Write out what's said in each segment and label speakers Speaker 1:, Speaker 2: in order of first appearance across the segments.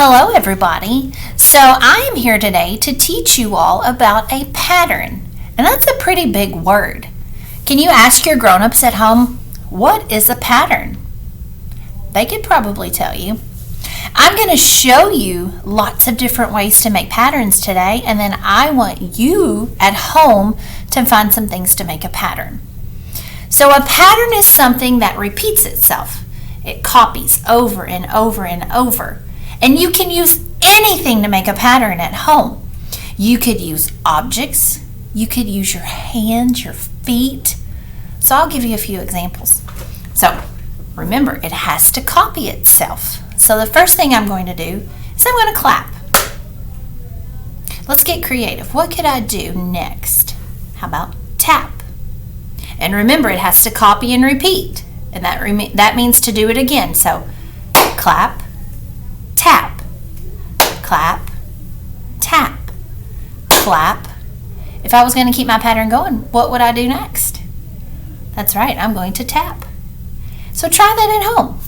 Speaker 1: Hello everybody. So I am here today to teach you all about a pattern. And that's a pretty big word. Can you ask your grown-ups at home, what is a pattern? They could probably tell you. I'm going to show you lots of different ways to make patterns today, and then I want you at home to find some things to make a pattern. So a pattern is something that repeats itself. It copies over and over and over. And you can use anything to make a pattern at home. You could use objects. You could use your hands, your feet. So I'll give you a few examples. So remember, it has to copy itself. So the first thing I'm going to do is I'm going to clap. Let's get creative. What could I do next? How about tap? And remember, it has to copy and repeat. And that means to do it again. So clap, tap, clap, tap, clap. If I was going to keep my pattern going, what would I do next? That's right, I'm going to tap. So try that at home.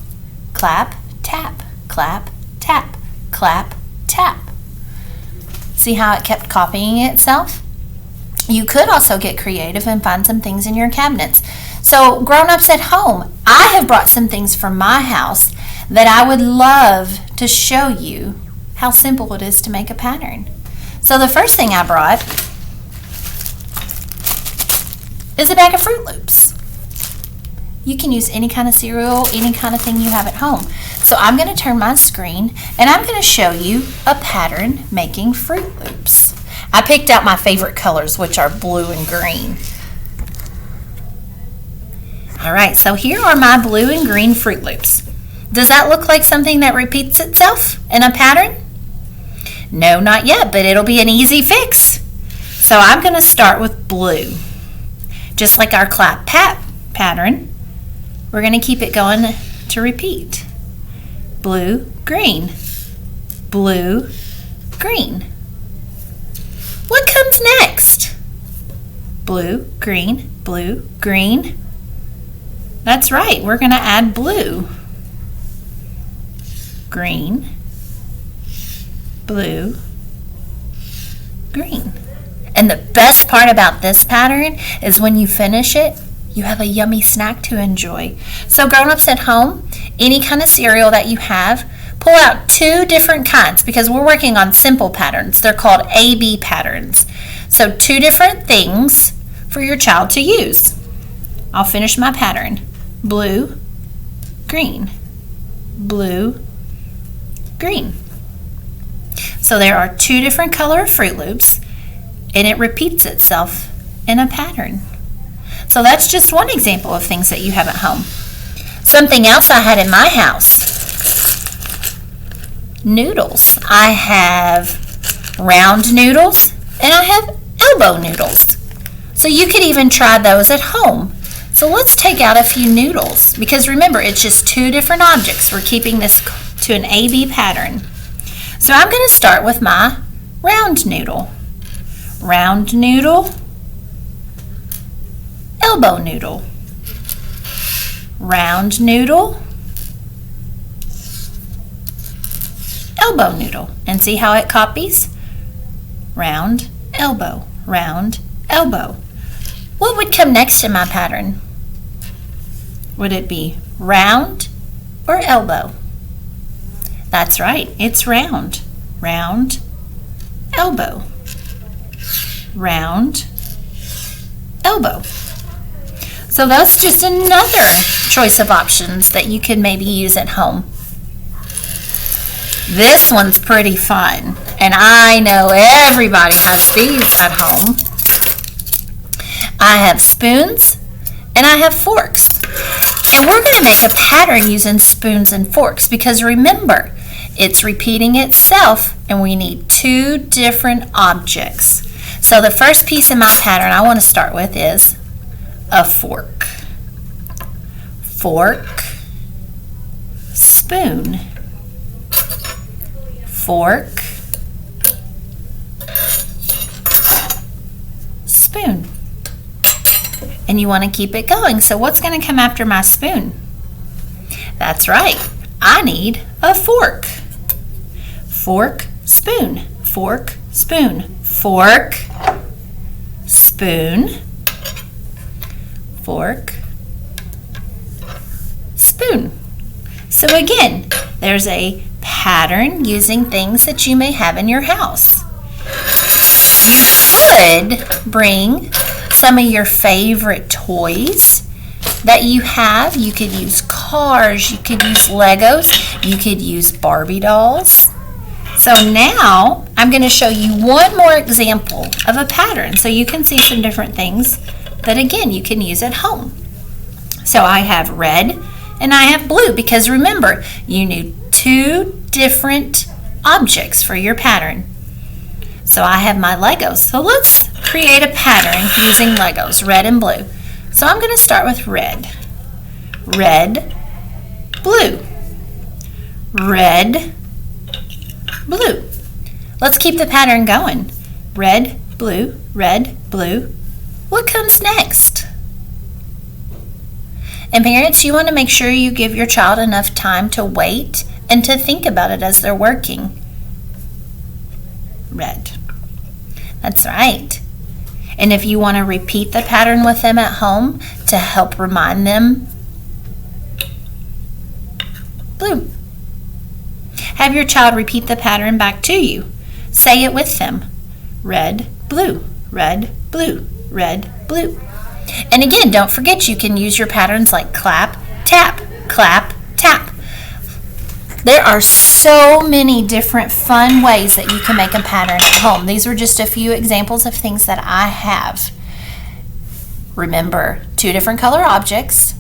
Speaker 1: Clap, tap, clap, tap, clap, tap. See how it kept copying itself? You could also get creative and find some things in your cabinets. So grown-ups at home, I have brought some things from my house that I would love to show you how simple it is to make a pattern. So the first thing I brought is a bag of Fruit Loops. You can use any kind of cereal, any kind of thing you have at home. So I'm going to turn my screen and I'm going to show you a pattern making Fruit Loops. I picked out my favorite colors, which are blue and green. Alright, so here are my blue and green Fruit Loops. Does that look like something that repeats itself in a pattern? No, not yet, but it'll be an easy fix. So I'm going to start with blue. Just like our clap pat pattern, we're going to keep it going to repeat. Blue, green, blue, green. What comes next? Blue, green, blue, green. That's right, we're going to add blue. Green, blue, green. And the best part about this pattern is when you finish it, you have a yummy snack to enjoy. So grown-ups at home, any kind of cereal that you have, pull out two different kinds because we're working on simple patterns. They're called AB patterns. So two different things for your child to use. I'll finish my pattern. Blue, green, blue, green. So there are two different color Fruit Loops and it repeats itself in a pattern. So that's just one example of things that you have at home. Something else I had in my house. Noodles. I have round noodles and I have elbow noodles. So you could even try those at home. So let's take out a few noodles because remember, it's just two different objects. We're keeping this to an AB pattern. So I'm going to start with my round noodle. Round noodle, elbow noodle, round noodle, elbow noodle. And see how it copies? Round, elbow, round, elbow. What would come next in my pattern? Would it be round or elbow? That's right, it's round. Round, elbow. Round, elbow. So that's just another choice of options that you could maybe use at home. This one's pretty fun, and I know everybody has these at home. I have spoons and I have forks. And we're going to make a pattern using spoons and forks because remember, it's repeating itself and we need two different objects. So the first piece in my pattern I want to start with is a fork. Fork, spoon. Fork, spoon. And you want to keep it going. So what's going to come after my spoon? That's right. I need a fork. Fork, spoon, fork, spoon, fork, spoon, fork, spoon. So again, there's a pattern using things that you may have in your house. You could bring some of your favorite toys that you have. You could use cars, you could use Legos, you could use Barbie dolls. So now I'm going to show you one more example of a pattern so you can see some different things that again you can use at home. So I have red and I have blue because remember, you need two different objects for your pattern. So I have my Legos. So let's create a pattern using Legos, red and blue. So I'm going to start with red. Red, blue. Red, blue. Let's keep the pattern going. Red, blue, red, blue. What comes next? And parents, you want to make sure you give your child enough time to wait and to think about it as they're working. Red. That's right. And if you want to repeat the pattern with them at home to help remind them, blue. Have your child repeat the pattern back to you. Say it with them. Red, blue, red, blue, red, blue. And again, don't forget you can use your patterns like clap, tap, clap, tap. There are so many different fun ways that you can make a pattern at home. These are just a few examples of things that I have. Remember, two different color objects.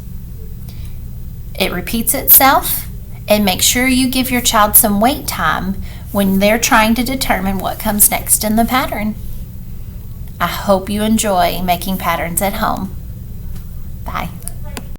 Speaker 1: It repeats itself, and make sure you give your child some wait time when they're trying to determine what comes next in the pattern. I hope you enjoy making patterns at home. Bye.